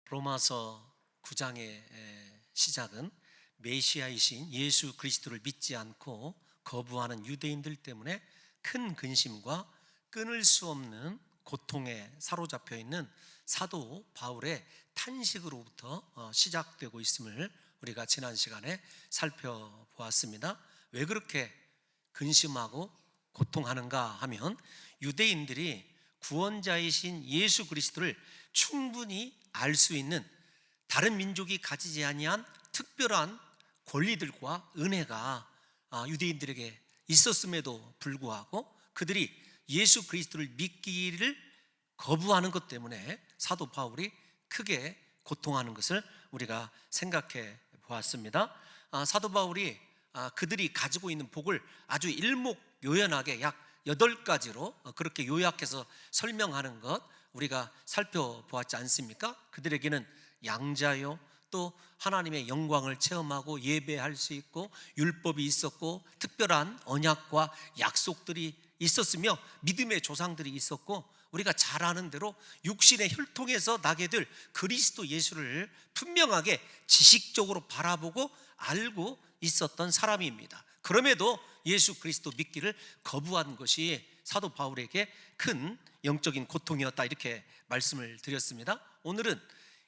로마서 9장의 시작은 메시아이신 예수 그리스도를 믿지 않고 거부하는 유대인들 때문에 큰 근심과 끊을 수 없는 고통에 사로잡혀 있는 사도 바울의 탄식으로부터 시작되고 있음을 우리가 지난 시간에 살펴보았습니다. 왜 그렇게 근심하고 고통하는가 하면 유대인들이 구원자이신 예수 그리스도를 충분히 알 수 있는 다른 민족이 가지지 아니한 특별한 권리들과 은혜가 유대인들에게 있었음에도 불구하고 그들이 예수 그리스도를 믿기를 거부하는 것 때문에 사도 바울이 크게 고통하는 것을 우리가 생각해 보았습니다. 사도 바울이 그들이 가지고 있는 복을 아주 일목요연하게 약 8가지로 그렇게 요약해서 설명하는 것 우리가 살펴보았지 않습니까? 그들에게는 양자요, 또 하나님의 영광을 체험하고 예배할 수 있고 율법이 있었고 특별한 언약과 약속들이 있었으며 믿음의 조상들이 있었고 우리가 잘 아는 대로 육신의 혈통에서 나게 될 그리스도 예수를 분명하게 지식적으로 바라보고 알고 있었던 사람입니다. 그럼에도 예수 그리스도 믿기를 거부한 것이 사도 바울에게 큰 영적인 고통이었다, 이렇게 말씀을 드렸습니다. 오늘은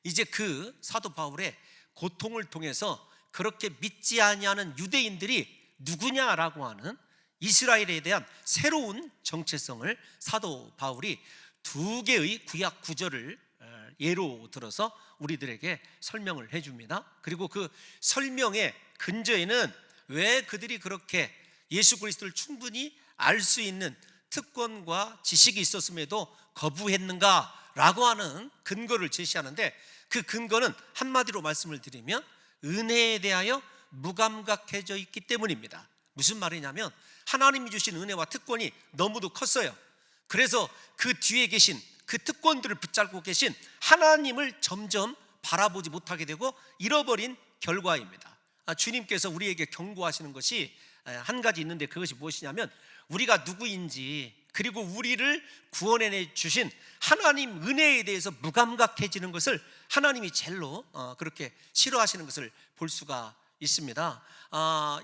이제 그 사도 바울의 고통을 통해서 그렇게 믿지 아니하는 유대인들이 누구냐라고 하는 이스라엘에 대한 새로운 정체성을 사도 바울이 2개의 구약 구절을 예로 들어서 우리들에게 설명을 해줍니다. 그리고 그 설명의 근저에는 왜 그들이 그렇게 예수 그리스도를 충분히 알 수 있는 특권과 지식이 있었음에도 거부했는가라고 하는 근거를 제시하는데, 그 근거는 한마디로 말씀을 드리면 은혜에 대하여 무감각해져 있기 때문입니다. 무슨 말이냐면 하나님이 주신 은혜와 특권이 너무도 컸어요. 그래서 그 뒤에 계신 그 특권들을 붙잡고 계신 하나님을 점점 바라보지 못하게 되고 잃어버린 결과입니다. 주님께서 우리에게 경고하시는 것이 한 가지 있는데, 그것이 무엇이냐면 우리가 누구인지 그리고 우리를 구원해 주신 하나님 은혜에 대해서 무감각해지는 것을 하나님이 제일로 그렇게 싫어하시는 것을 볼 수가 있습니다.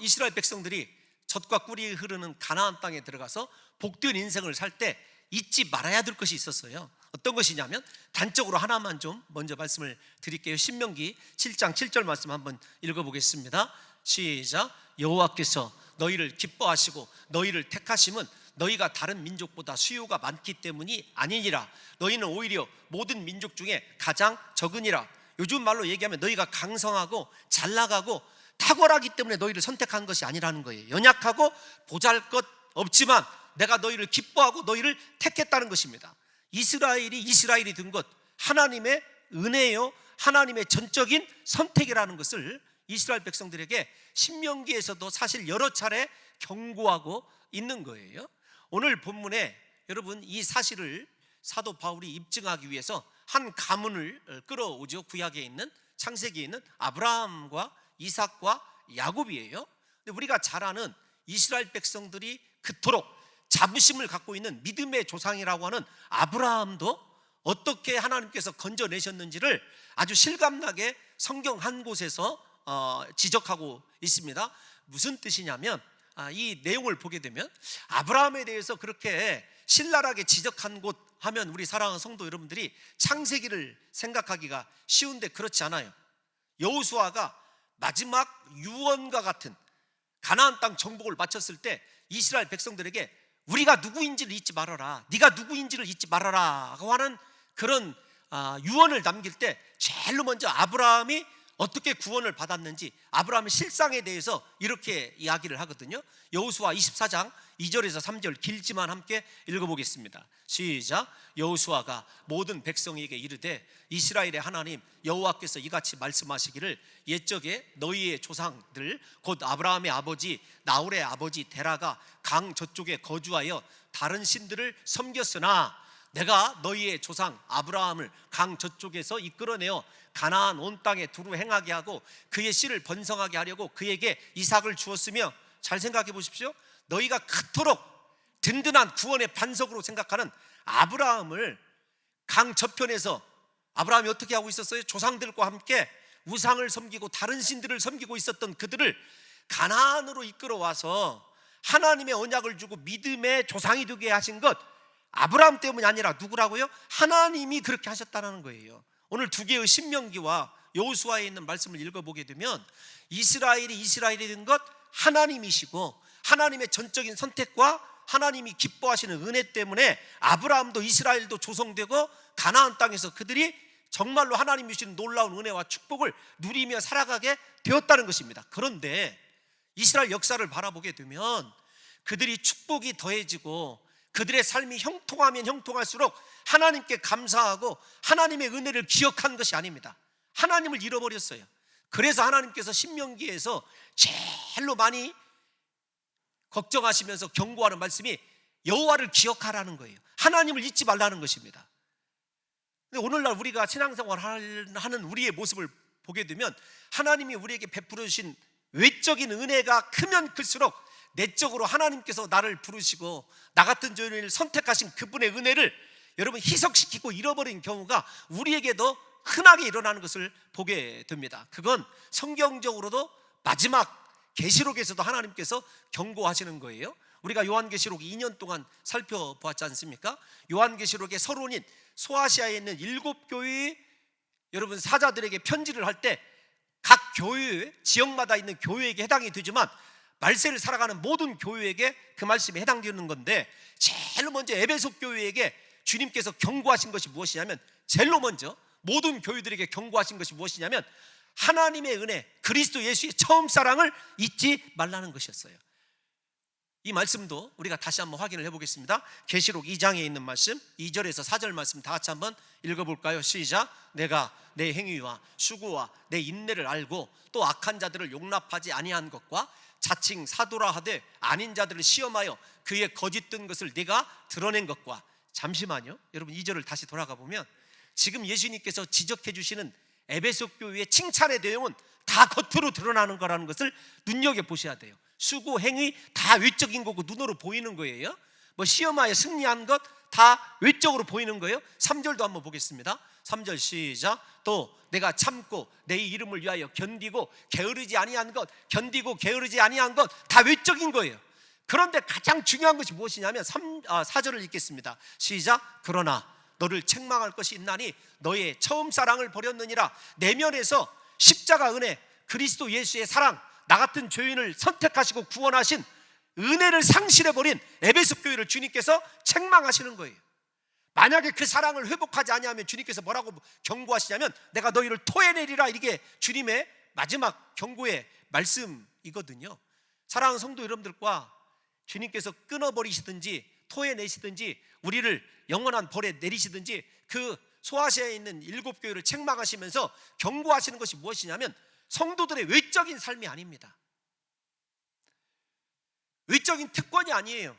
이스라엘 백성들이 젖과 꿀이 흐르는 가나안 땅에 들어가서 복된 인생을 살 때 잊지 말아야 될 것이 있었어요. 어떤 것이냐면 단적으로 하나만 좀 먼저 말씀을 드릴게요. 신명기 7장 7절 말씀 한번 읽어보겠습니다. 시작. 여호와께서 너희를 기뻐하시고 너희를 택하심은 너희가 다른 민족보다 수요가 많기 때문이 아니니라. 너희는 오히려 모든 민족 중에 가장 적으니라. 요즘 말로 얘기하면 너희가 강성하고 잘나가고 탁월하기 때문에 너희를 선택한 것이 아니라는 거예요. 연약하고 보잘것 없지만 내가 너희를 기뻐하고 너희를 택했다는 것입니다. 이스라엘이 된 것 하나님의 은혜요, 하나님의 전적인 선택이라는 것을 이스라엘 백성들에게 신명기에서도 사실 여러 차례 경고하고 있는 거예요. 오늘 본문에 여러분 이 사실을 사도 바울이 입증하기 위해서 한 가문을 끌어오죠. 구약에 있는, 창세기에 있는 아브라함과 이삭과 야곱이에요. 근데 우리가 잘 아는 이스라엘 백성들이 그토록 자부심을 갖고 있는 믿음의 조상이라고 하는 아브라함도 어떻게 하나님께서 건져내셨는지를 아주 실감나게 성경 한 곳에서 지적하고 있습니다. 무슨 뜻이냐면 이 내용을 보게 되면 아브라함에 대해서 그렇게 신랄하게 지적한 곳 하면 우리 사랑하는 성도 여러분들이 창세기를 생각하기가 쉬운데 그렇지 않아요. 여호수아가 마지막 유언과 같은 가나안 땅 정복을 마쳤을 때 이스라엘 백성들에게 우리가 누구인지를 잊지 말아라, 네가 누구인지를 잊지 말아라 하고 하는 그런 유언을 남길 때 제일로 먼저 아브라함이 어떻게 구원을 받았는지 아브라함의 실상에 대해서 이렇게 이야기를 하거든요. 여호수아 24장 2절에서 3절 길지만 함께 읽어보겠습니다. 시작. 여호수아가 모든 백성에게 이르되 이스라엘의 하나님 여호와께서 이같이 말씀하시기를 옛적에 너희의 조상들 곧 아브라함의 아버지 나홀의 아버지 데라가 강 저쪽에 거주하여 다른 신들을 섬겼으나 내가 너희의 조상 아브라함을 강 저쪽에서 이끌어내어 가나안 온 땅에 두루 행하게 하고 그의 씨를 번성하게 하려고 그에게 이삭을 주었으며, 잘 생각해 보십시오. 너희가 그토록 든든한 구원의 반석으로 생각하는 아브라함을 강 저편에서 아브라함이 어떻게 하고 있었어요? 조상들과 함께 우상을 섬기고 다른 신들을 섬기고 있었던 그들을 가나안으로 이끌어와서 하나님의 언약을 주고 믿음의 조상이 되게 하신 것, 아브라함 때문이 아니라 누구라고요? 하나님이 그렇게 하셨다는 거예요. 오늘 두 개의 신명기와 여호수아에 있는 말씀을 읽어보게 되면 이스라엘이 된 것 하나님이시고, 하나님의 전적인 선택과 하나님이 기뻐하시는 은혜 때문에 아브라함도 이스라엘도 조성되고 가나안 땅에서 그들이 정말로 하나님이 주시는 놀라운 은혜와 축복을 누리며 살아가게 되었다는 것입니다. 그런데 이스라엘 역사를 바라보게 되면 그들이 축복이 더해지고 그들의 삶이 형통하면 형통할수록 하나님께 감사하고 하나님의 은혜를 기억한 것이 아닙니다. 하나님을 잃어버렸어요. 그래서 하나님께서 신명기에서 제일로 많이 걱정하시면서 경고하는 말씀이 여호와를 기억하라는 거예요. 하나님을 잊지 말라는 것입니다. 근데 오늘날 우리가 신앙생활하는 우리의 모습을 보게 되면 하나님이 우리에게 베풀어 주신 외적인 은혜가 크면 클수록 내적으로 하나님께서 나를 부르시고 나 같은 죄인을 선택하신 그분의 은혜를 여러분 희석시키고 잃어버린 경우가 우리에게도 흔하게 일어나는 것을 보게 됩니다. 그건 성경적으로도 마지막 계시록에서도 하나님께서 경고하시는 거예요. 우리가 요한계시록 2년 동안 살펴보았지 않습니까? 요한계시록의 서론인 소아시아에 있는 7교회의 여러분 사자들에게 편지를 할 때 각 교회, 지역마다 있는 교회에게 해당이 되지만 말세를 살아가는 모든 교회에게 그 말씀이 해당되는 건데, 제일 먼저 에베소 교회에게 주님께서 경고하신 것이 무엇이냐면, 제일 먼저 모든 교회들에게 경고하신 것이 무엇이냐면 하나님의 은혜, 그리스도 예수의 처음 사랑을 잊지 말라는 것이었어요. 이 말씀도 우리가 다시 한번 확인을 해보겠습니다. 계시록 2장에 있는 말씀 2절에서 4절 말씀 다 같이 한번 읽어볼까요? 시작. 내가 내 행위와 수고와 내 인내를 알고 또 악한 자들을 용납하지 아니한 것과 자칭 사도라 하되 아닌 자들을 시험하여 그의 거짓된 것을 네가 드러낸 것과. 잠시만요, 여러분 2절을 다시 돌아가 보면 지금 예수님께서 지적해 주시는 에베소 교회의 칭찬의 내용은 다 겉으로 드러나는 거라는 것을 눈여겨보셔야 돼요. 수고, 행위 다 외적인 거고 눈으로 보이는 거예요. 뭐 시험하여 승리한 것 다 외적으로 보이는 거예요. 3절도 한번 보겠습니다. 3절 시작. 또 내가 참고 내 이름을 위하여 견디고 게으르지 아니한 것, 견디고 게으르지 아니한 것 다 외적인 거예요. 그런데 가장 중요한 것이 무엇이냐면 4절을 읽겠습니다. 시작. 그러나 너를 책망할 것이 있나니 너의 처음 사랑을 버렸느니라. 내면에서 십자가 은혜, 그리스도 예수의 사랑, 나 같은 죄인을 선택하시고 구원하신 은혜를 상실해버린 에베소 교회를 주님께서 책망하시는 거예요. 만약에 그 사랑을 회복하지 아니하면 주님께서 뭐라고 경고하시냐면 내가 너희를 토해내리라. 이게 주님의 마지막 경고의 말씀이거든요. 사랑하는 성도 여러분들과 주님께서 끊어버리시든지 토해내시든지 우리를 영원한 벌에 내리시든지 그 소아시아에 있는 7교회를 책망하시면서 경고하시는 것이 무엇이냐면 성도들의 외적인 삶이 아닙니다. 외적인 특권이 아니에요.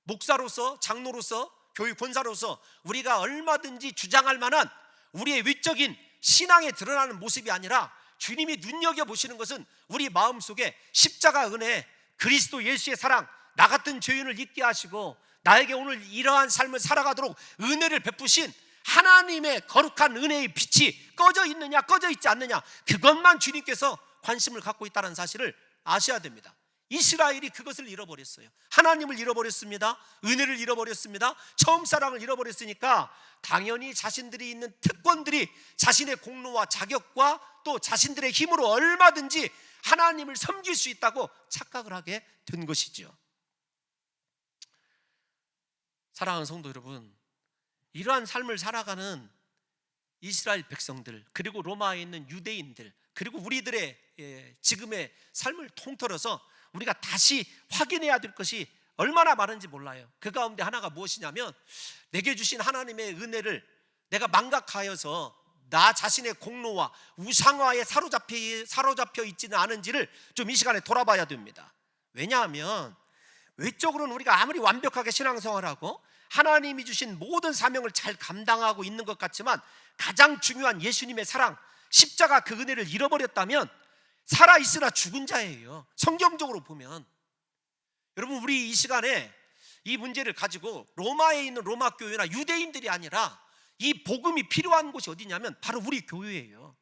목사로서, 장로로서, 교회 권사로서 우리가 얼마든지 주장할 만한 우리의 외적인 신앙에 드러나는 모습이 아니라 주님이 눈여겨보시는 것은 우리 마음속에 십자가 은혜, 그리스도 예수의 사랑, 나 같은 죄인을 잊게 하시고 나에게 오늘 이러한 삶을 살아가도록 은혜를 베푸신 하나님의 거룩한 은혜의 빛이 꺼져 있느냐 꺼져 있지 않느냐, 그것만 주님께서 관심을 갖고 있다는 사실을 아셔야 됩니다. 이스라엘이 그것을 잃어버렸어요. 하나님을 잃어버렸습니다. 은혜를 잃어버렸습니다. 처음 사랑을 잃어버렸으니까 당연히 자신들이 있는 특권들이 자신의 공로와 자격과 또 자신들의 힘으로 얼마든지 하나님을 섬길 수 있다고 착각을 하게 된 것이죠. 사랑하는 성도 여러분, 이러한 삶을 살아가는 이스라엘 백성들, 그리고 로마에 있는 유대인들, 그리고 우리들의 지금의 삶을 통틀어서 우리가 다시 확인해야 될 것이 얼마나 많은지 몰라요. 그 가운데 하나가 무엇이냐면 내게 주신 하나님의 은혜를 내가 망각하여서 나 자신의 공로와 우상화에 사로잡혀 있지는 않은지를 좀 이 시간에 돌아봐야 됩니다. 왜냐하면 외적으로는 우리가 아무리 완벽하게 신앙생활하고 하나님이 주신 모든 사명을 잘 감당하고 있는 것 같지만 가장 중요한 예수님의 사랑, 십자가 그 은혜를 잃어버렸다면 살아있으나 죽은 자예요. 성경적으로 보면. 여러분, 우리 이 시간에 이 문제를 가지고 로마에 있는 로마 교회나 유대인들이 아니라 이 복음이 필요한 곳이 어디냐면 바로 우리 교회예요.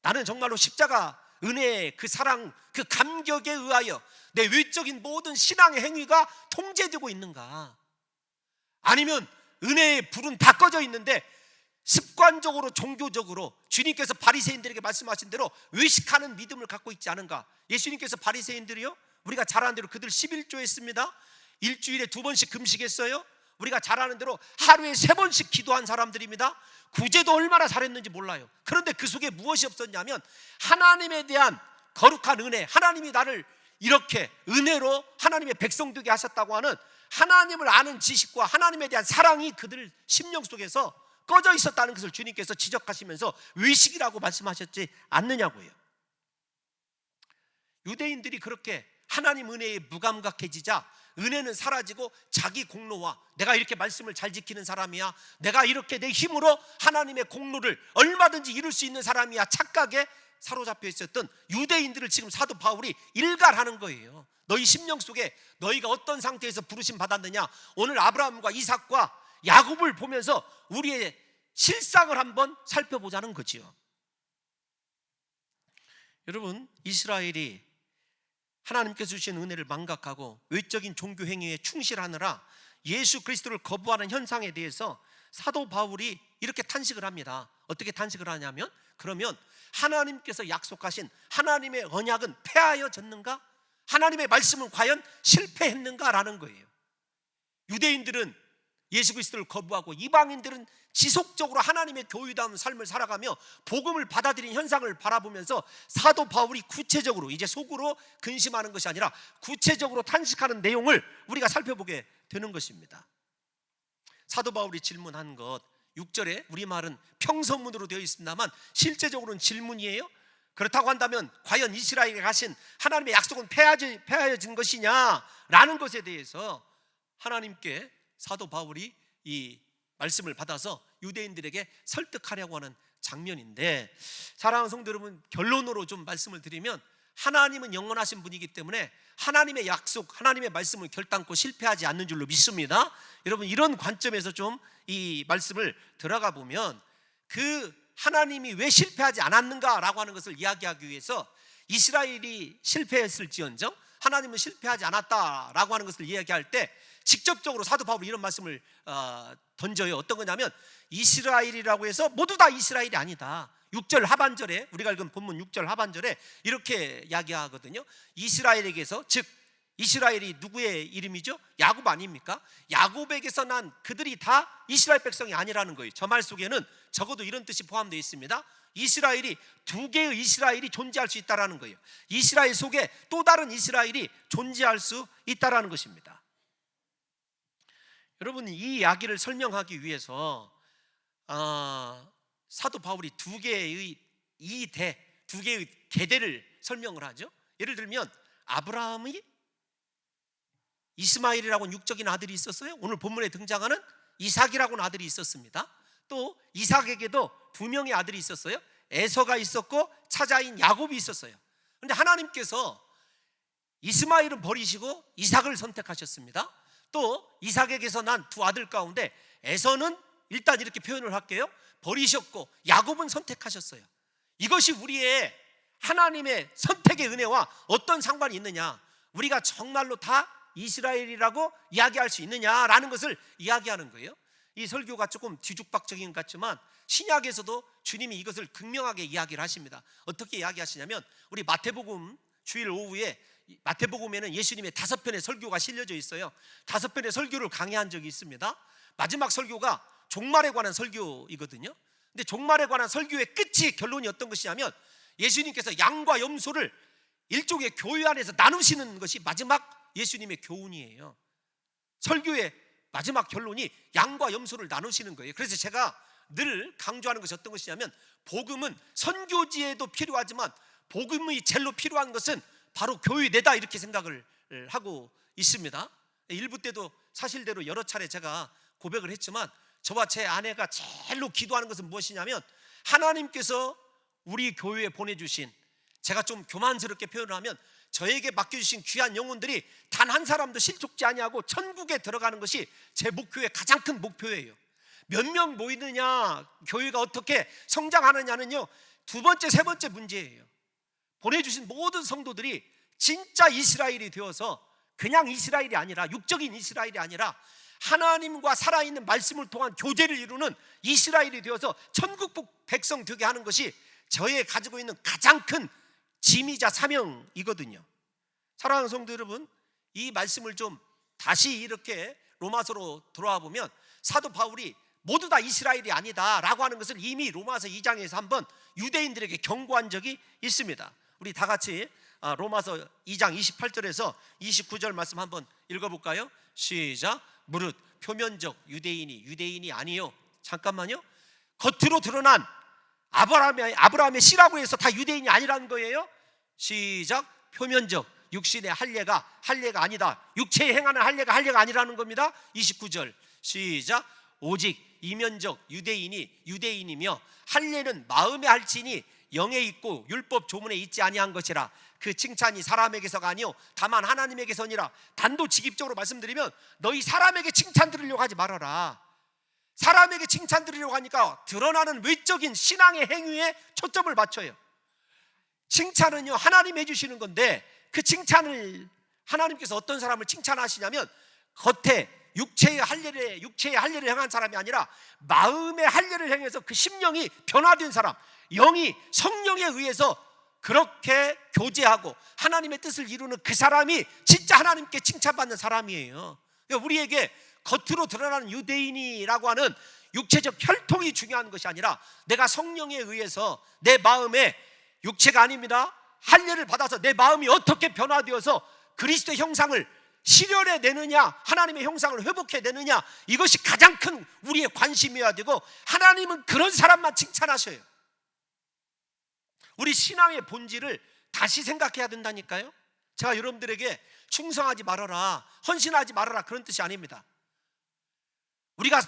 나는 정말로 십자가 은혜의 그 사랑, 그 감격에 의하여 내 외적인 모든 신앙의 행위가 통제되고 있는가? 아니면 은혜의 불은 다 꺼져 있는데 습관적으로 종교적으로 주님께서 바리새인들에게 말씀하신 대로 외식하는 믿음을 갖고 있지 않은가? 예수님께서 바리새인들이요, 우리가 잘 아는 대로 그들 11조 했습니다. 일주일에 2번씩 금식했어요. 우리가 잘 아는 대로 하루에 3번씩 기도한 사람들입니다. 구제도 얼마나 잘했는지 몰라요. 그런데 그 속에 무엇이 없었냐면 하나님에 대한 거룩한 은혜, 하나님이 나를 이렇게 은혜로 하나님의 백성 되게 하셨다고 하는 하나님을 아는 지식과 하나님에 대한 사랑이 그들 심령 속에서 꺼져 있었다는 것을 주님께서 지적하시면서 외식이라고 말씀하셨지 않느냐고요. 유대인들이 그렇게 하나님 은혜에 무감각해지자 은혜는 사라지고 자기 공로와 내가 이렇게 말씀을 잘 지키는 사람이야, 내가 이렇게 내 힘으로 하나님의 공로를 얼마든지 이룰 수 있는 사람이야 착각에 사로잡혀 있었던 유대인들을 지금 사도 바울이 일갈하는 거예요. 너희 심령 속에 너희가 어떤 상태에서 부르심 받았느냐, 오늘 아브라함과 이삭과 야곱을 보면서 우리의 실상을 한번 살펴보자는 거지요. 여러분, 이스라엘이 하나님께서 주신 은혜를 망각하고 외적인 종교 행위에 충실하느라 예수 그리스도를 거부하는 현상에 대해서 사도 바울이 이렇게 탄식을 합니다. 어떻게 탄식을 하냐면, 그러면 하나님께서 약속하신 하나님의 언약은 폐하여졌는가? 하나님의 말씀은 과연 실패했는가라는 거예요. 유대인들은 예수 그리스도를 거부하고 이방인들은 지속적으로 하나님의 교유다운 삶을 살아가며 복음을 받아들인 현상을 바라보면서 사도 바울이 구체적으로, 이제 속으로 근심하는 것이 아니라 구체적으로 탄식하는 내용을 우리가 살펴보게 되는 것입니다. 사도 바울이 질문한 것 6절에 우리말은 평서문으로 되어 있습니다만 실제적으로는 질문이에요. 그렇다고 한다면 과연 이스라엘에 가신 하나님의 약속은 폐하여진 것이냐라는 것에 대해서 하나님께 사도 바울이 이 말씀을 받아서 유대인들에게 설득하려고 하는 장면인데, 사랑하는 성도 여러분, 결론으로 좀 말씀을 드리면 하나님은 영원하신 분이기 때문에 하나님의 약속, 하나님의 말씀을 결단코 실패하지 않는 줄로 믿습니다. 여러분, 이런 관점에서 좀 이 말씀을 들어가 보면 그 하나님이 왜 실패하지 않았는가라고 하는 것을 이야기하기 위해서 이스라엘이 실패했을지언정 하나님은 실패하지 않았다라고 하는 것을 이야기할 때 직접적으로 사도 바울이 이런 말씀을 던져요. 어떤 거냐면 이스라엘이라고 해서 모두 다 이스라엘이 아니다. 6절 하반절에, 우리가 읽은 본문 6절 하반절에 이렇게 이야기하거든요. 이스라엘에게서, 즉 이스라엘이 누구의 이름이죠? 야곱 아닙니까? 야곱에게서 난 그들이 다 이스라엘 백성이 아니라는 거예요. 저 말 속에는 적어도 이런 뜻이 포함되어 있습니다. 이스라엘이 두 개의 이스라엘이 존재할 수 있다는 거예요. 이스라엘 속에 또 다른 이스라엘이 존재할 수 있다는 것입니다. 여러분, 이 이야기를 설명하기 위해서 사도 바울이 두 개의 계대를 설명을 하죠. 예를 들면 아브라함이 이스마엘이라고 하는 육적인 아들이 있었어요. 오늘 본문에 등장하는 이삭이라고 하는 아들이 있었습니다. 또 이삭에게도 2명의 아들이 있었어요. 에서가 있었고 차자인 야곱이 있었어요. 그런데 하나님께서 이스마엘은 버리시고 이삭을 선택하셨습니다. 또 이삭에게서 난 2 아들 가운데 에서는 일단 이렇게 표현을 할게요. 버리셨고 야곱은 선택하셨어요. 이것이 우리의 하나님의 선택의 은혜와 어떤 상관이 있느냐, 우리가 정말로 다 이스라엘이라고 이야기할 수 있느냐라는 것을 이야기하는 거예요. 이 설교가 조금 뒤죽박죽인 것 같지만 신약에서도 주님이 이것을 극명하게 이야기를 하십니다. 어떻게 이야기하시냐면, 우리 마태복음 주일 오후에 마태복음에는 예수님의 5편의 설교가 실려져 있어요. 5편의 설교를 강의한 적이 있습니다. 마지막 설교가 종말에 관한 설교이거든요. 근데 종말에 관한 설교의 끝이, 결론이 어떤 것이냐면 예수님께서 양과 염소를 일종의 교회 안에서 나누시는 것이 마지막 예수님의 교훈이에요. 설교의 마지막 결론이 양과 염소를 나누시는 거예요. 그래서 제가 늘 강조하는 것이 어떤 것이냐면, 복음은 선교지에도 필요하지만 복음이 제일로 필요한 것은 바로 교회 내다, 이렇게 생각을 하고 있습니다. 일부 때도 사실대로 여러 차례 제가 고백을 했지만 저와 제 아내가 제일로 기도하는 것은 무엇이냐면, 하나님께서 우리 교회에 보내주신, 제가 좀 교만스럽게 표현을 하면 저에게 맡겨주신 귀한 영혼들이 단 한 사람도 실족지 아니하고 천국에 들어가는 것이 제 목표의 가장 큰 목표예요. 몇 명 모이느냐, 교회가 어떻게 성장하느냐는요, 두 번째, 세 번째 문제예요. 보내주신 모든 성도들이 진짜 이스라엘이 되어서 그냥 이스라엘이 아니라, 육적인 이스라엘이 아니라 하나님과 살아있는 말씀을 통한 교제를 이루는 이스라엘이 되어서 천국 백성 되게 하는 것이 저의 가지고 있는 가장 큰 짐이자 사명이거든요. 사랑하는 성도 여러분, 이 말씀을 좀 다시 이렇게 로마서로 돌아와 보면 사도 바울이 모두 다 이스라엘이 아니다 라고 하는 것을 이미 로마서 2장에서 한번 유대인들에게 경고한 적이 있습니다. 우리 다 같이 로마서 2장 28절에서 29절 말씀 한번 읽어볼까요? 시작. 무릇 표면적 유대인이 아니요, 잠깐만요, 겉으로 드러난 아브라함의 씨라고 해서 다 유대인이 아니라는 거예요. 시작. 표면적 육신의 할례가 아니다, 육체에 행하는 할례가 아니라는 겁니다. 29절 시작. 오직 이면적 유대인이며 할례는 마음에 할지니 영에 있고 율법 조문에 있지 아니한 것이라. 그 칭찬이 사람에게서가 아니요 다만 하나님에게서니라. 단도직입적으로 말씀드리면 너희 사람에게 칭찬 들으려고 하지 말아라. 사람에게 칭찬 들으려고 하니까 드러나는 외적인 신앙의 행위에 초점을 맞춰요. 칭찬은요 하나님 해주시는 건데, 그 칭찬을 하나님께서 어떤 사람을 칭찬하시냐면 겉에 육체의 할례를 행한 사람이 아니라 마음의 할례를 행해서 그 심령이 변화된 사람, 영이 성령에 의해서 그렇게 교제하고 하나님의 뜻을 이루는 그 사람이 진짜 하나님께 칭찬받는 사람이에요. 그러니까 우리에게 겉으로 드러나는 유대인이라고 하는 육체적 혈통이 중요한 것이 아니라 내가 성령에 의해서 내 마음에, 육체가 아닙니다, 할례를 받아서 내 마음이 어떻게 변화되어서 그리스도의 형상을 실현해 내느냐, 하나님의 형상을 회복해 내느냐, 이것이 가장 큰 우리의 관심이어야 되고, 하나님은 그런 사람만 칭찬하셔요. 우리 신앙의 본질을 다시 생각해야 된다니까요. 제가 여러분들에게 충성하지 말아라, 헌신하지 말아라 그런 뜻이 아닙니다. 우리가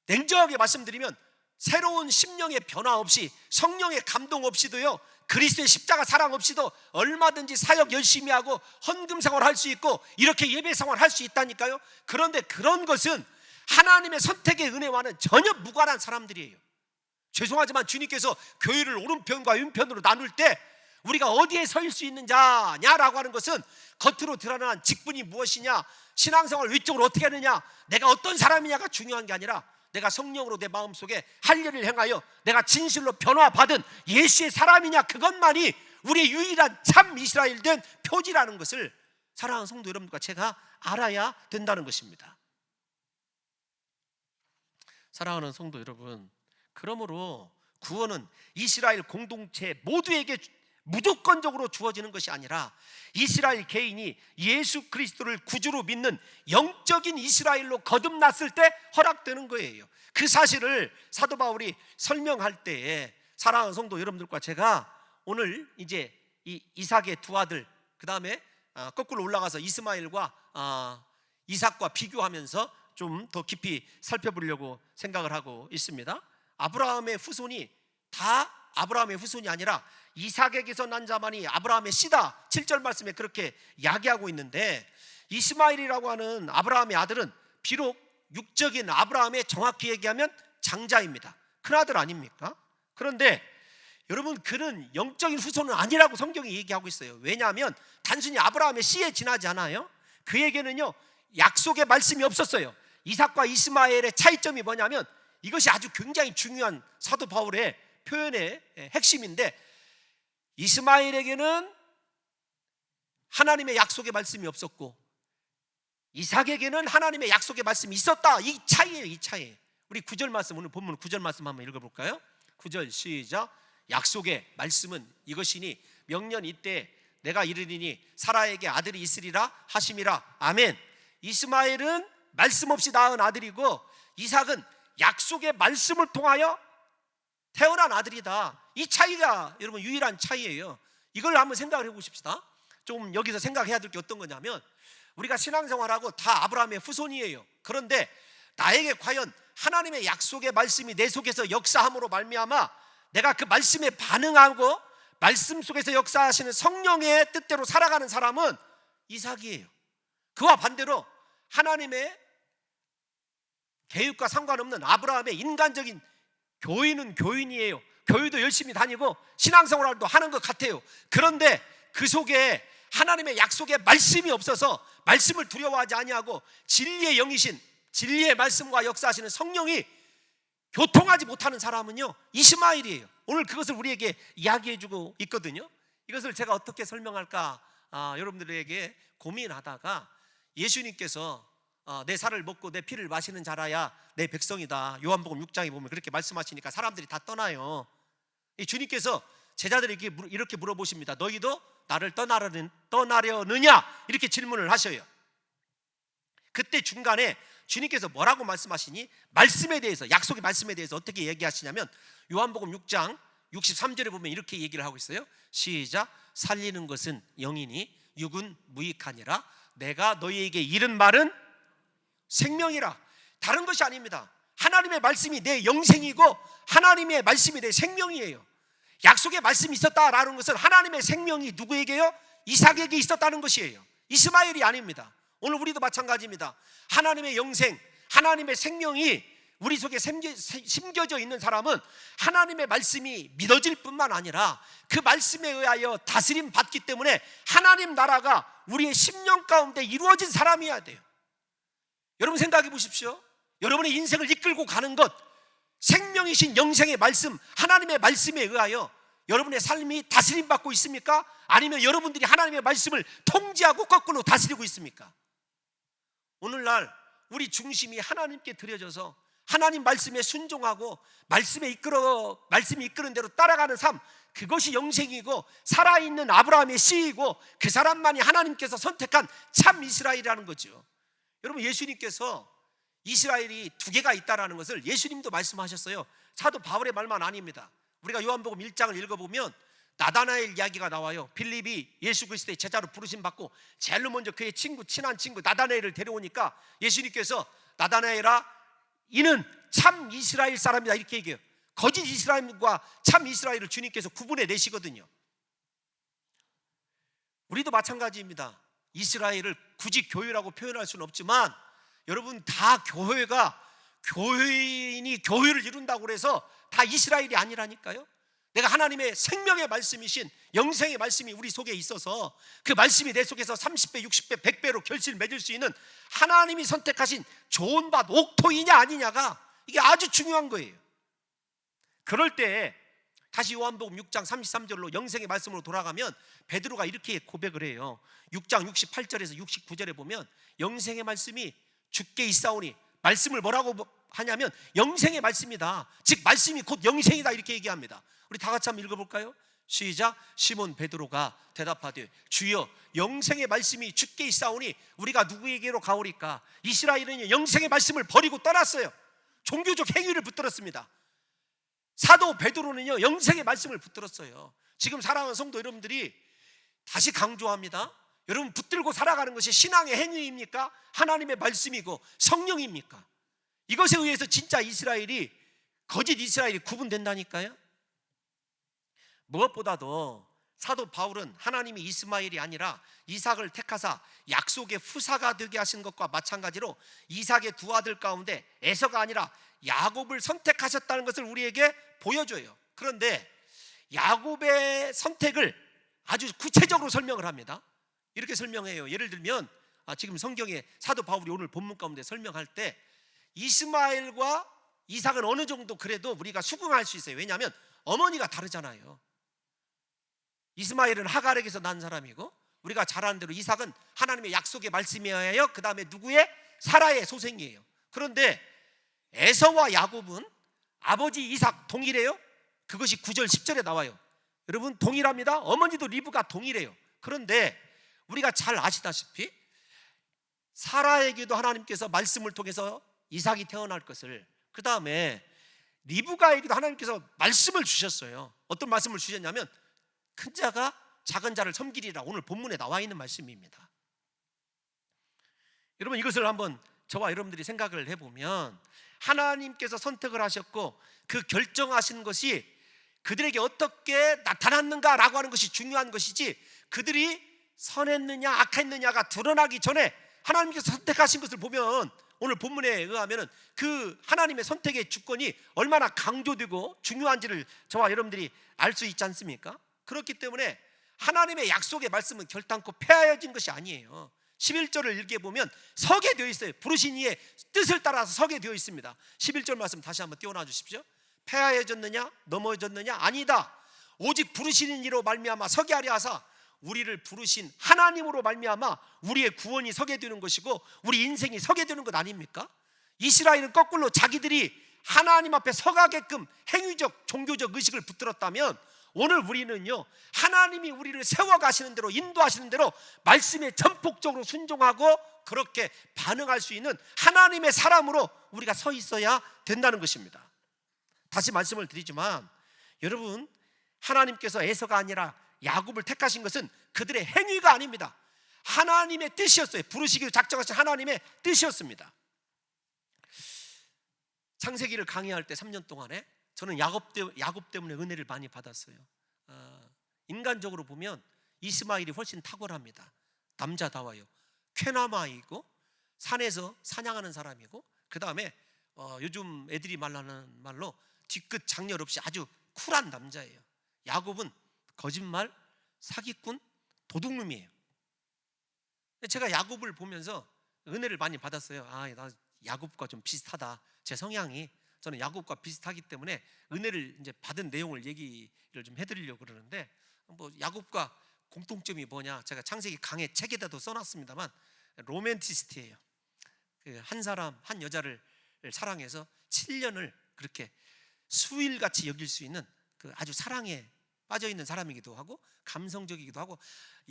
냉정하게 말씀드리면 새로운 심령의 변화 없이, 성령의 감동 없이도요, 그리스도의 십자가 사랑 없이도 얼마든지 사역 열심히 하고 헌금 생활 할 수 있고 이렇게 예배 생활 할 수 있다니까요. 그런데 그런 것은 하나님의 선택의 은혜와는 전혀 무관한 사람들이에요. 죄송하지만 주님께서 교회를 오른편과 왼편으로 나눌 때 우리가 어디에 서 있을 수 있는 자냐라고 하는 것은 겉으로 드러난 직분이 무엇이냐, 신앙생활 외적으로 어떻게 하느냐, 내가 어떤 사람이냐가 중요한 게 아니라 내가 성령으로 내 마음속에 할례를 행하여 내가 진실로 변화받은 예수의 사람이냐, 그것만이 우리의 유일한 참 이스라엘된 표지라는 것을 사랑하는 성도 여러분과 제가 알아야 된다는 것입니다. 사랑하는 성도 여러분, 그러므로 구원은 이스라엘 공동체 모두에게 무조건적으로 주어지는 것이 아니라 이스라엘 개인이 예수 그리스도를 구주로 믿는 영적인 이스라엘로 거듭났을 때 허락되는 거예요. 그 사실을 사도 바울이 설명할 때에 사랑하는 성도 여러분들과 제가 오늘 이제 이 이삭의 두 아들, 그 다음에 거꾸로 올라가서 이스마엘과 이삭과 비교하면서 좀 더 깊이 살펴보려고 생각을 하고 있습니다. 아브라함의 후손이 다 아브라함의 후손이 아니라 이삭에게서 난 자만이 아브라함의 씨다, 7절 말씀에 그렇게 이야기하고 있는데, 이스마엘이라고 하는 아브라함의 아들은 비록 육적인 아브라함의 정확히 얘기하면 장자입니다. 큰아들 아닙니까? 그런데 여러분, 그는 영적인 후손은 아니라고 성경이 얘기하고 있어요. 왜냐하면 단순히 아브라함의 씨에 지나지 않아요. 그에게는요 약속의 말씀이 없었어요. 이삭과 이스마엘의 차이점이 뭐냐면, 이것이 아주 굉장히 중요한 사도 바울의 표현의 핵심인데, 이스마엘에게는 하나님의 약속의 말씀이 없었고 이삭에게는 하나님의 약속의 말씀이 있었다. 이 차이예요, 이 차이. 우리 9절 말씀, 오늘 본문 9절 말씀 한번 읽어볼까요? 9절 시작. 약속의 말씀은 이것이니 명년 이때 내가 이르리니 사라에게 아들이 있으리라 하심이라. 아멘. 이스마엘은 말씀 없이 낳은 아들이고 이삭은 약속의 말씀을 통하여 태어난 아들이다. 이 차이가 여러분 유일한 차이예요. 이걸 한번 생각을 해보십시다. 좀 여기서 생각해야 될 게 어떤 거냐면, 우리가 신앙생활하고 다 아브라함의 후손이에요. 그런데 나에게 과연 하나님의 약속의 말씀이 내 속에서 역사함으로 말미암아 내가 그 말씀에 반응하고 말씀 속에서 역사하시는 성령의 뜻대로 살아가는 사람은 이삭이에요. 그와 반대로 하나님의 계획과 상관없는 아브라함의 인간적인 교인은 교인이에요. 교회도 열심히 다니고 신앙생활도 하는 것 같아요. 그런데 그 속에 하나님의 약속의 말씀이 없어서 말씀을 두려워하지 아니하고 진리의 영이신 진리의 말씀과 역사하시는 성령이 교통하지 못하는 사람은요, 이스마엘이에요. 오늘 그것을 우리에게 이야기해주고 있거든요. 이것을 제가 어떻게 설명할까 여러분들에게 고민하다가 예수님께서 내 살을 먹고 내 피를 마시는 자라야 내 백성이다, 요한복음 6장에 보면 그렇게 말씀하시니까 사람들이 다 떠나요. 주님께서 제자들에게 이렇게 물어보십니다. 너희도 나를 떠나려느냐? 이렇게 질문을 하셔요. 그때 중간에 주님께서 뭐라고 말씀하시니? 말씀에 대해서, 약속의 말씀에 대해서 어떻게 얘기하시냐면 요한복음 6장 63절에 보면 이렇게 얘기를 하고 있어요. 시작. 살리는 것은 영이니 육은 무익하니라. 내가 너희에게 이른 말은 생명이라. 다른 것이 아닙니다. 하나님의 말씀이 내 영생이고 하나님의 말씀이 내 생명이에요. 약속의 말씀이 있었다라는 것은 하나님의 생명이 누구에게요? 이삭에게 있었다는 것이에요. 이스마엘이 아닙니다. 오늘 우리도 마찬가지입니다. 하나님의 영생, 하나님의 생명이 우리 속에 심겨져 있는 사람은 하나님의 말씀이 믿어질 뿐만 아니라 그 말씀에 의하여 다스림 받기 때문에 하나님 나라가 우리의 심령 가운데 이루어진 사람이어야 돼요. 여러분 생각해 보십시오. 여러분의 인생을 이끌고 가는 것, 생명이신 영생의 말씀, 하나님의 말씀에 의하여 여러분의 삶이 다스림 받고 있습니까? 아니면 여러분들이 하나님의 말씀을 통제하고 거꾸로 다스리고 있습니까? 오늘날 우리 중심이 하나님께 드려져서 하나님 말씀에 순종하고 말씀이 이끄는 대로 따라가는 삶, 그것이 영생이고 살아있는 아브라함의 씨이고 그 사람만이 하나님께서 선택한 참 이스라엘이라는 거죠. 여러분, 예수님께서 이스라엘이 두 개가 있다는 것을 예수님도 말씀하셨어요. 사도 바울의 말만 아닙니다. 우리가 요한복음 1장을 읽어보면 나다나엘 이야기가 나와요. 빌립이 예수 그리스도의 제자로 부르심 받고 제일로 먼저 그의 친한 친구 나다나엘을 데려오니까 예수님께서 나다나엘아, 이는 참 이스라엘 사람이다, 이렇게 얘기해요. 거짓 이스라엘과 참 이스라엘을 주님께서 구분해 내시거든요. 우리도 마찬가지입니다. 이스라엘을 굳이 교회라고 표현할 수는 없지만 여러분, 다 교회인이 교회를 이룬다고 해서 다 이스라엘이 아니라니까요. 내가 하나님의 생명의 말씀이신 영생의 말씀이 우리 속에 있어서 그 말씀이 내 속에서 30배, 60배, 100배로 결실을 맺을 수 있는 하나님이 선택하신 좋은 밭 옥토이냐 아니냐가 이게 아주 중요한 거예요. 그럴 때 다시 요한복음 6장 33절로 영생의 말씀으로 돌아가면 베드로가 이렇게 고백을 해요. 6장 68절에서 69절에 보면 영생의 말씀이 주께 있사오니, 말씀을 뭐라고 하냐면 영생의 말씀이다, 즉 말씀이 곧 영생이다, 이렇게 얘기합니다. 우리 다 같이 한번 읽어볼까요? 시작. 시몬 베드로가 대답하되 주여, 영생의 말씀이 주께 있사오니 우리가 누구에게로 가오리까? 이스라엘은 영생의 말씀을 버리고 떠났어요. 종교적 행위를 붙들었습니다. 사도 베드로는요, 영생의 말씀을 붙들었어요. 지금 사랑하는 성도 여러분들이 다시 강조합니다. 여러분, 붙들고 살아가는 것이 신앙의 행위입니까? 하나님의 말씀이고 성령입니까? 이것에 의해서 진짜 이스라엘이, 거짓 이스라엘이 구분된다니까요. 무엇보다도 사도 바울은 하나님이 이스마엘이 아니라 이삭을 택하사 약속의 후사가 되게 하신 것과 마찬가지로 이삭의 두 아들 가운데 에서가 아니라 야곱을 선택하셨다는 것을 우리에게 보여줘요. 그런데 야곱의 선택을 아주 구체적으로 설명을 합니다. 이렇게 설명해요. 예를 들면 지금 성경에 사도 바울이 오늘 본문 가운데 설명할 때 이스마엘과 이삭은 어느 정도 그래도 우리가 수긍할 수 있어요. 왜냐하면 어머니가 다르잖아요. 이스마엘은 하갈에게서 난 사람이고 우리가 잘 아는 대로 이삭은 하나님의 약속의 말씀에 의하여 그 다음에 누구의? 사라의 소생이에요. 그런데 에서와 야곱은 아버지 이삭 동일해요? 그것이 9절 10절에 나와요. 여러분, 동일합니다. 어머니도 리브가 동일해요. 그런데 우리가 잘 아시다시피 사라에게도 하나님께서 말씀을 통해서 이삭이 태어날 것을, 그 다음에 리브가에게도 하나님께서 말씀을 주셨어요. 어떤 말씀을 주셨냐면 큰 자가 작은 자를 섬기리라, 오늘 본문에 나와 있는 말씀입니다. 여러분, 이것을 한번 저와 여러분들이 생각을 해보면 하나님께서 선택을 하셨고 그 결정하신 것이 그들에게 어떻게 나타났는가라고 하는 것이 중요한 것이지, 그들이 선했느냐 악했느냐가 드러나기 전에 하나님께서 선택하신 것을 보면 오늘 본문에 의하면은 그 하나님의 선택의 주권이 얼마나 강조되고 중요한지를 저와 여러분들이 알 수 있지 않습니까? 그렇기 때문에 하나님의 약속의 말씀은 결단코 폐하여진 것이 아니에요. 11절을 읽어보면 서게 되어 있어요. 부르신 이의 뜻을 따라서 서게 되어 있습니다. 11절 말씀 다시 한번 띄워놔 주십시오. 폐하여졌느냐 넘어졌느냐 아니다. 오직 부르시는 이로 말미암아 서게 하려 하사 우리를 부르신 하나님으로 말미암아 우리의 구원이 서게 되는 것이고 우리 인생이 서게 되는 것 아닙니까? 이스라엘은 거꾸로 자기들이 하나님 앞에 서가게끔 행위적 종교적 의식을 붙들었다면 오늘 우리는요, 하나님이 우리를 세워가시는 대로 인도하시는 대로 말씀에 전폭적으로 순종하고 그렇게 반응할 수 있는 하나님의 사람으로 우리가 서 있어야 된다는 것입니다. 다시 말씀을 드리지만 여러분, 하나님께서 에서가 아니라 야곱을 택하신 것은 그들의 행위가 아닙니다. 하나님의 뜻이었어요. 부르시기로 작정하신 하나님의 뜻이었습니다. 창세기를 강의할 때 3년 동안에 저는 야곱 때문에 은혜를 많이 받았어요. 인간적으로 보면 이스마엘이 훨씬 탁월합니다. 남자다워요. 쾌남아이고 산에서 사냥하는 사람이고 그 다음에 요즘 애들이 말하는 말로 뒤끝 장렬 없이 아주 쿨한 남자예요. 야곱은 거짓말, 사기꾼, 도둑놈이에요. 제가 야곱을 보면서 은혜를 많이 받았어요. 나 야곱과 좀 비슷하다. 제 성향이 저는 야곱과 비슷하기 때문에 은혜를 이제 받은 내용을 얘기를 좀 해드리려고 그러는데, 뭐 야곱과 공통점이 뭐냐? 제가 창세기 강의 책에다도 써놨습니다만 로맨티스트예요. 한 사람 한 여자를 사랑해서 7년을 그렇게 수일같이 여길 수 있는 아주 사랑에 빠져 있는 사람이기도 하고 감성적이기도 하고,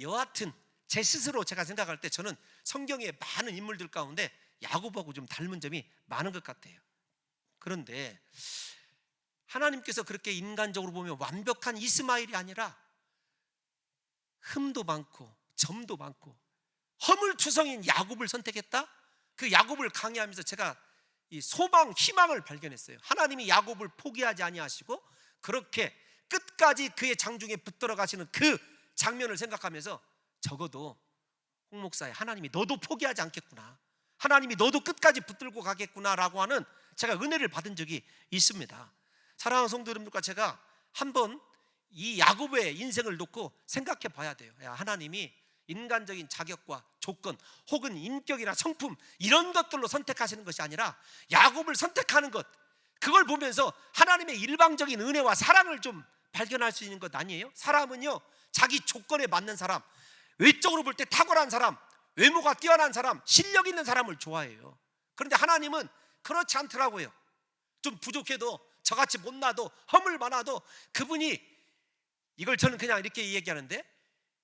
여하튼 제 스스로 제가 생각할 때 저는 성경의 많은 인물들 가운데 야곱하고 좀 닮은 점이 많은 것 같아요. 그런데 하나님께서 그렇게 인간적으로 보면 완벽한 이스마엘이 아니라 흠도 많고 점도 많고 허물투성인 야곱을 선택했다? 그 야곱을 강의하면서 제가 이 소망, 희망을 발견했어요. 하나님이 야곱을 포기하지 아니하시고 그렇게 끝까지 그의 장중에 붙들어 가시는 그 장면을 생각하면서 적어도 홍 목사의 하나님이 너도 포기하지 않겠구나, 하나님이 너도 끝까지 붙들고 가겠구나라고 하는 제가 은혜를 받은 적이 있습니다. 사랑하는 성도 여러분들과 제가 한번 이 야곱의 인생을 놓고 생각해 봐야 돼요. 하나님이 인간적인 자격과 조건 혹은 인격이나 성품 이런 것들로 선택하시는 것이 아니라 야곱을 선택하는 것, 그걸 보면서 하나님의 일방적인 은혜와 사랑을 좀 발견할 수 있는 것 아니에요? 사람은요, 자기 조건에 맞는 사람, 외적으로 볼 때 탁월한 사람, 외모가 뛰어난 사람, 실력 있는 사람을 좋아해요. 그런데 하나님은 그렇지 않더라고요. 좀 부족해도, 저같이 못나도, 허물 많아도 그분이, 이걸 저는 그냥 이렇게 얘기하는데,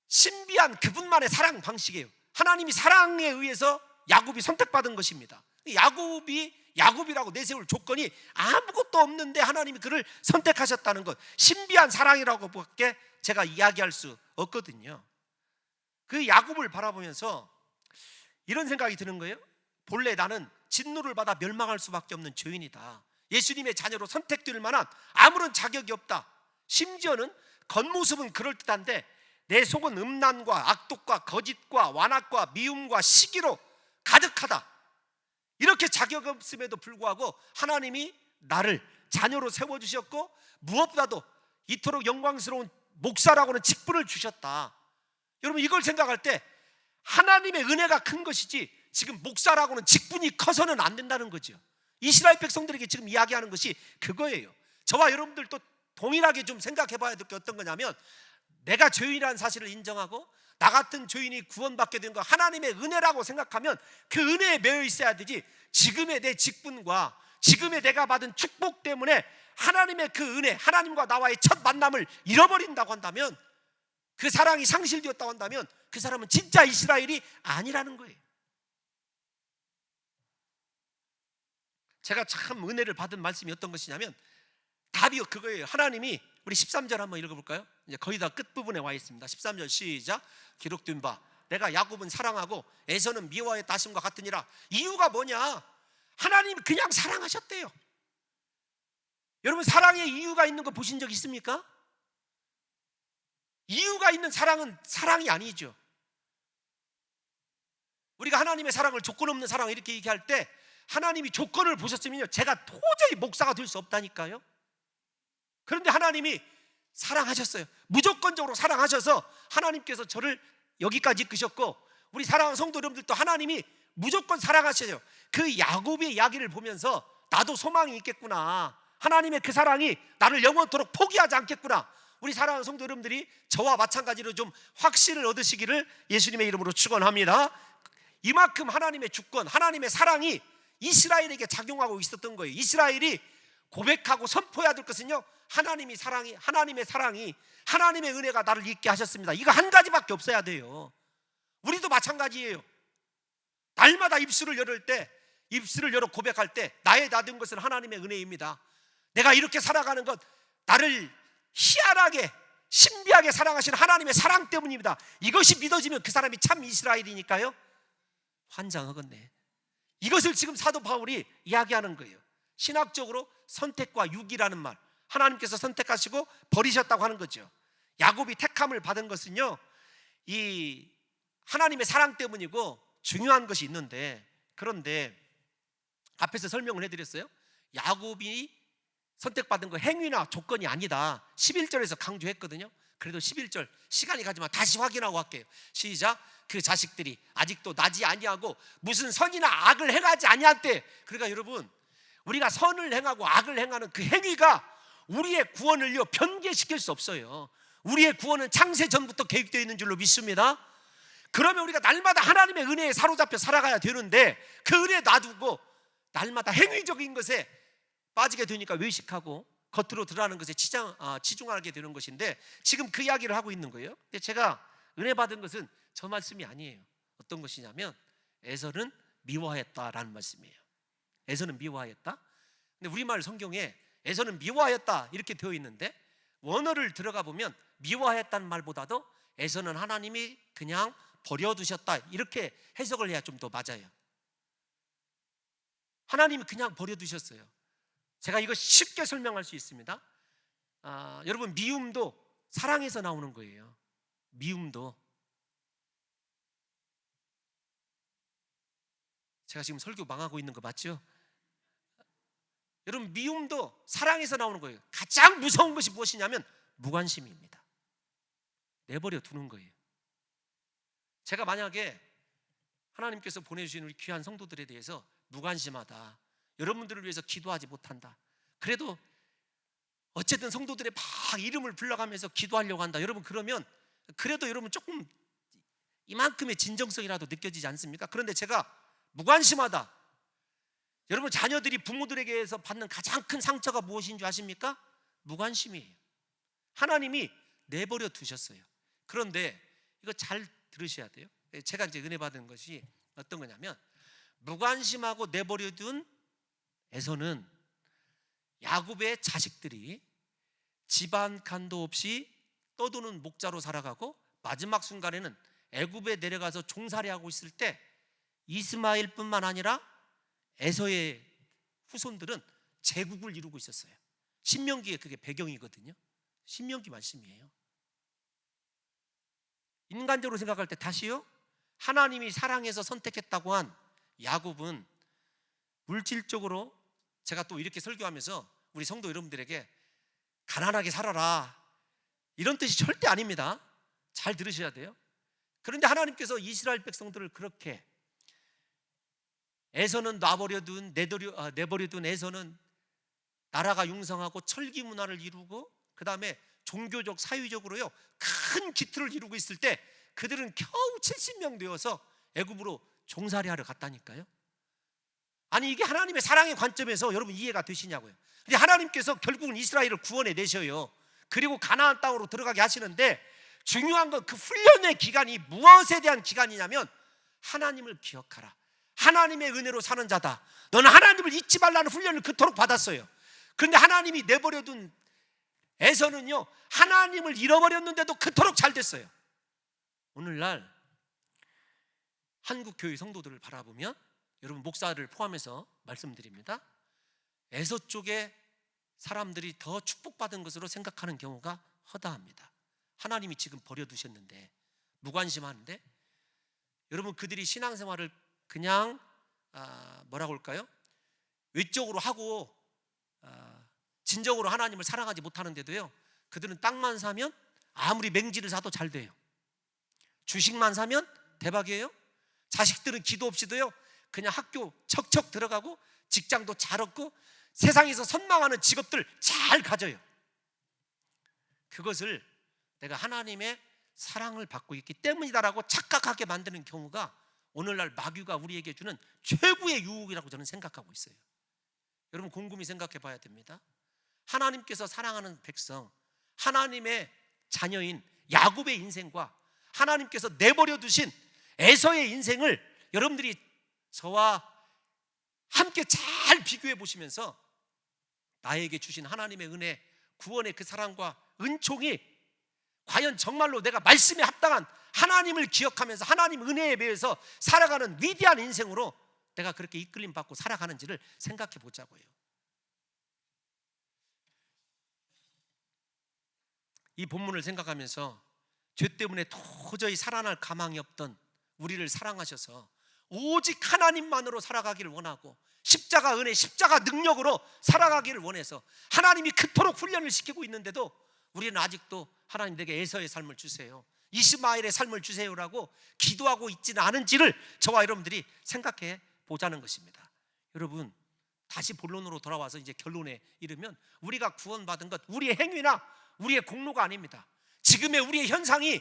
신비한 그분만의 사랑 방식이에요. 하나님이 사랑에 의해서 야곱이 선택받은 것입니다. 야곱이 야곱이라고 내세울 조건이 아무것도 없는데 하나님이 그를 선택하셨다는 것, 신비한 사랑이라고 밖에 제가 이야기할 수 없거든요. 그 야곱을 바라보면서 이런 생각이 드는 거예요. 본래 나는 진노를 받아 멸망할 수밖에 없는 죄인이다. 예수님의 자녀로 선택될 만한 아무런 자격이 없다. 심지어는 겉모습은 그럴듯한데 내 속은 음란과 악독과 거짓과 완악과 미움과 시기로 가득하다. 이렇게 자격 없음에도 불구하고 하나님이 나를 자녀로 세워주셨고 무엇보다도 이토록 영광스러운 목사라고 하는 직분을 주셨다. 여러분, 이걸 생각할 때 하나님의 은혜가 큰 것이지 지금 목사라고는 직분이 커서는 안 된다는 거죠. 이스라엘 백성들에게 지금 이야기하는 것이 그거예요. 저와 여러분들도 동일하게 좀 생각해 봐야 될 게 어떤 거냐면, 내가 죄인이라는 사실을 인정하고 나 같은 죄인이 구원받게 된 거 하나님의 은혜라고 생각하면 그 은혜에 매여 있어야 되지, 지금의 내 직분과 지금의 내가 받은 축복 때문에 하나님의 그 은혜, 하나님과 나와의 첫 만남을 잃어버린다고 한다면, 그 사랑이 상실되었다고 한다면 그 사람은 진짜 이스라엘이 아니라는 거예요. 제가 참 은혜를 받은 말씀이 어떤 것이냐면 답이 그거예요. 하나님이, 우리 13절 한번 읽어볼까요? 이제 거의 다 끝부분에 와 있습니다. 13절 시작. 기록된 바 내가 야곱은 사랑하고 에서는 미워하였다 하심과 같으니라. 이유가 뭐냐? 하나님이 그냥 사랑하셨대요. 여러분, 사랑에 이유가 있는 거 보신 적 있습니까? 이유가 있는 사랑은 사랑이 아니죠. 우리가 하나님의 사랑을 조건 없는 사랑 이렇게 얘기할 때 하나님이 조건을 보셨으면요, 제가 도저히 목사가 될 수 없다니까요. 그런데 하나님이 사랑하셨어요. 무조건적으로 사랑하셔서 하나님께서 저를 여기까지 이끄셨고, 우리 사랑하는 성도 여러분들도 하나님이 무조건 사랑하셔요. 그 야곱의 이야기를 보면서 나도 소망이 있겠구나, 하나님의 그 사랑이 나를 영원토록 포기하지 않겠구나, 우리 사랑하는 성도 여러분들이 저와 마찬가지로 좀 확신을 얻으시기를 예수님의 이름으로 축원합니다. 이만큼 하나님의 주권, 하나님의 사랑이 이스라엘에게 작용하고 있었던 거예요. 이스라엘이 고백하고 선포해야 될 것은요, 하나님의 사랑이, 하나님의 은혜가 나를 잊게 하셨습니다. 이거 한 가지밖에 없어야 돼요. 우리도 마찬가지예요. 날마다 입술을 열어 고백할 때 나의 나된 것은 하나님의 은혜입니다. 내가 이렇게 살아가는 것, 나를 희한하게 신비하게 사랑하시는 하나님의 사랑 때문입니다. 이것이 믿어지면 그 사람이 참 이스라엘이니까요. 환장하겠네. 이것을 지금 사도 바울이 이야기하는 거예요. 신학적으로 선택과 유기라는 말, 하나님께서 선택하시고 버리셨다고 하는 거죠. 야곱이 택함을 받은 것은요, 이 하나님의 사랑 때문이고 중요한 것이 있는데, 그런데 앞에서 설명을 해드렸어요. 야곱이 선택받은 거 행위나 조건이 아니다, 11절에서 강조했거든요. 그래도 11절 시간이 가지만 다시 확인하고 할게요. 시작. 그 자식들이 아직도 나지 아니하고 무슨 선이나 악을 행하지 아니한때. 그러니까 여러분, 우리가 선을 행하고 악을 행하는 그 행위가 우리의 구원을요 변개시킬 수 없어요. 우리의 구원은 창세 전부터 계획되어 있는 줄로 믿습니다. 그러면 우리가 날마다 하나님의 은혜에 사로잡혀 살아가야 되는데, 그 은혜 놔두고 날마다 행위적인 것에 빠지게 되니까 외식하고 겉으로 드러나는 것에 치중하게 되는 것인데, 지금 그 이야기를 하고 있는 거예요. 근데 제가 은혜 받은 것은 저 말씀이 아니에요. 어떤 것이냐면 에서는 미워하였다라는 말씀이에요. 에서는 미워하였다. 근데 우리말 성경에 에서는 미워하였다 이렇게 되어 있는데, 원어를 들어가 보면 미워하였다는 말보다도 에서는 하나님이 그냥 버려두셨다 이렇게 해석을 해야 좀 더 맞아요. 하나님이 그냥 버려두셨어요. 제가 이거 쉽게 설명할 수 있습니다. 여러분, 미움도 사랑에서 나오는 거예요. 미움도. 제가 지금 설교 망하고 있는 거 맞죠? 여러분, 미움도 사랑에서 나오는 거예요. 가장 무서운 것이 무엇이냐면 무관심입니다. 내버려 두는 거예요. 제가 만약에 하나님께서 보내주신 우리 귀한 성도들에 대해서 무관심하다, 여러분들을 위해서 기도하지 못한다, 그래도 어쨌든 성도들의 막 이름을 불러가면서 기도하려고 한다, 여러분, 그러면 그래도 여러분 조금 이만큼의 진정성이라도 느껴지지 않습니까? 그런데 제가 무관심하다, 여러분 자녀들이 부모들에게서 받는 가장 큰 상처가 무엇인 줄 아십니까? 무관심이에요. 하나님이 내버려 두셨어요. 그런데 이거 잘 들으셔야 돼요. 제가 이제 은혜 받은 것이 어떤 거냐면, 무관심하고 내버려둔 에서는 야곱의 자식들이 집안 간도 없이 떠도는 목자로 살아가고, 마지막 순간에는 애굽에 내려가서 종살이하고 있을 때 이스마엘뿐만 아니라 에서의 후손들은 제국을 이루고 있었어요. 신명기에 그게 배경이거든요. 신명기 말씀이에요. 인간적으로 생각할 때 다시요, 하나님이 사랑해서 선택했다고 한 야곱은 물질적으로, 제가 또 이렇게 설교하면서 우리 성도 여러분들에게 가난하게 살아라 이런 뜻이 절대 아닙니다. 잘 들으셔야 돼요. 그런데 하나님께서 이스라엘 백성들을 그렇게 에서는 내버려둔 에서는 나라가 융성하고 철기 문화를 이루고, 그 다음에 종교적 사회적으로요 큰 기틀을 이루고 있을 때 그들은 겨우 70명 되어서 애굽으로 종살이하러 갔다니까요. 아니, 이게 하나님의 사랑의 관점에서 여러분 이해가 되시냐고요. 근데 하나님께서 결국은 이스라엘을 구원해 내셔요. 그리고 가나안 땅으로 들어가게 하시는데, 중요한 건 그 훈련의 기간이 무엇에 대한 기간이냐면 하나님을 기억하라, 하나님의 은혜로 사는 자다, 너는 하나님을 잊지 말라는 훈련을 그토록 받았어요. 그런데 하나님이 내버려둔 에서는요 하나님을 잃어버렸는데도 그토록 잘 됐어요. 오늘날 한국 교회 성도들을 바라보면, 여러분 목사를 포함해서 말씀드립니다, 에서 쪽의 사람들이 더 축복받은 것으로 생각하는 경우가 허다합니다. 하나님이 지금 버려두셨는데, 무관심한데, 여러분 그들이 신앙생활을 그냥 뭐라고 할까요? 외적으로 하고 진정으로 하나님을 사랑하지 못하는데도요, 그들은 땅만 사면 아무리 맹지를 사도 잘 돼요. 주식만 사면 대박이에요. 자식들은 기도 없이도요 그냥 학교 척척 들어가고 직장도 잘 얻고 세상에서 선망하는 직업들 잘 가져요. 그것을 내가 하나님의 사랑을 받고 있기 때문이다라고 착각하게 만드는 경우가 오늘날 마귀가 우리에게 주는 최고의 유혹이라고 저는 생각하고 있어요. 여러분 곰곰이 생각해 봐야 됩니다. 하나님께서 사랑하는 백성, 하나님의 자녀인 야곱의 인생과 하나님께서 내버려 두신 에서의 인생을 여러분들이 저와 함께 잘 비교해 보시면서 나에게 주신 하나님의 은혜, 구원의 그 사랑과 은총이 과연 정말로 내가 말씀에 합당한 하나님을 기억하면서 하나님 은혜에 매여서 살아가는 위대한 인생으로 내가 그렇게 이끌림 받고 살아가는지를 생각해 보자고요. 이 본문을 생각하면서 죄 때문에 도저히 살아날 가망이 없던 우리를 사랑하셔서 오직 하나님만으로 살아가기를 원하고 십자가 은혜, 십자가 능력으로 살아가기를 원해서 하나님이 그토록 훈련을 시키고 있는데도 우리는 아직도 하나님 내게 에서의 삶을 주세요, 이스마엘의 삶을 주세요라고 기도하고 있지는 않은지를 저와 여러분들이 생각해 보자는 것입니다. 여러분 다시 본론으로 돌아와서 이제 결론에 이르면 우리가 구원받은 것 우리의 행위나 우리의 공로가 아닙니다. 지금의 우리의 현상이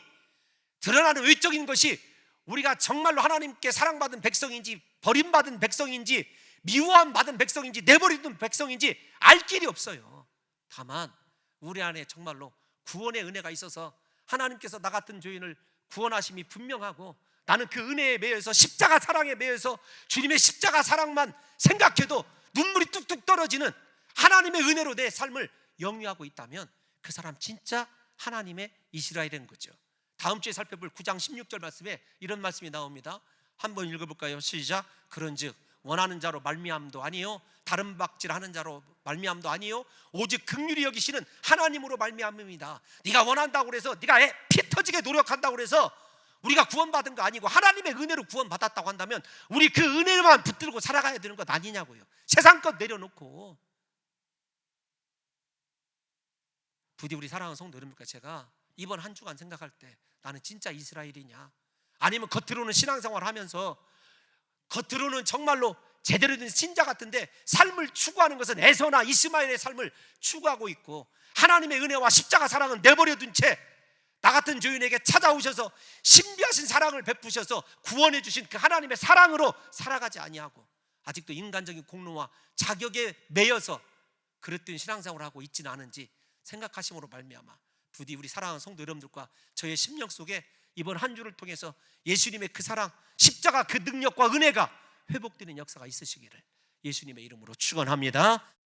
드러나는 외적인 것이 우리가 정말로 하나님께 사랑받은 백성인지 버림받은 백성인지 미워함받은 백성인지 내버려둔 백성인지 알 길이 없어요. 다만 우리 안에 정말로 구원의 은혜가 있어서 하나님께서 나 같은 죄인을 구원하심이 분명하고 나는 그 은혜에 매여서 십자가 사랑에 매여서 주님의 십자가 사랑만 생각해도 눈물이 뚝뚝 떨어지는 하나님의 은혜로 내 삶을 영위하고 있다면 그 사람 진짜 하나님의 이스라엘인 거죠. 다음 주에 살펴볼 9장 16절 말씀에 이런 말씀이 나옵니다. 한번 읽어볼까요? 시작. 그런즉 원하는 자로 말미암도 아니요 다른 박질하는 자로 말미암도 아니요 오직 긍휼히 여기시는 하나님으로 말미암음이다. 네가 원한다고 그래서 네가 피 터지게 노력한다고 그래서 우리가 구원받은 거 아니고 하나님의 은혜로 구원받았다고 한다면 우리 그 은혜만 붙들고 살아가야 되는 것 아니냐고요. 세상 것 내려놓고. 부디 우리 사랑하는 성도 여러분과 제가 이번 한 주간 생각할 때 나는 진짜 이스라엘이냐, 아니면 겉으로는 신앙생활 하면서 겉으로는 정말로 제대로 된 신자 같은데 삶을 추구하는 것은 에서나 이스마엘의 삶을 추구하고 있고 하나님의 은혜와 십자가 사랑은 내버려둔 채 나 같은 죄인에게 찾아오셔서 신비하신 사랑을 베푸셔서 구원해 주신 그 하나님의 사랑으로 살아가지 아니하고 아직도 인간적인 공로와 자격에 매여서 그릇된 신앙생활을 하고 있지는 않은지 생각하심으로 말미암아 부디 우리 사랑하는 성도 여러분들과 저의 심령 속에 이번 한 주를 통해서 예수님의 그 사랑, 십자가 그 능력과 은혜가 회복되는 역사가 있으시기를 예수님의 이름으로 축원합니다.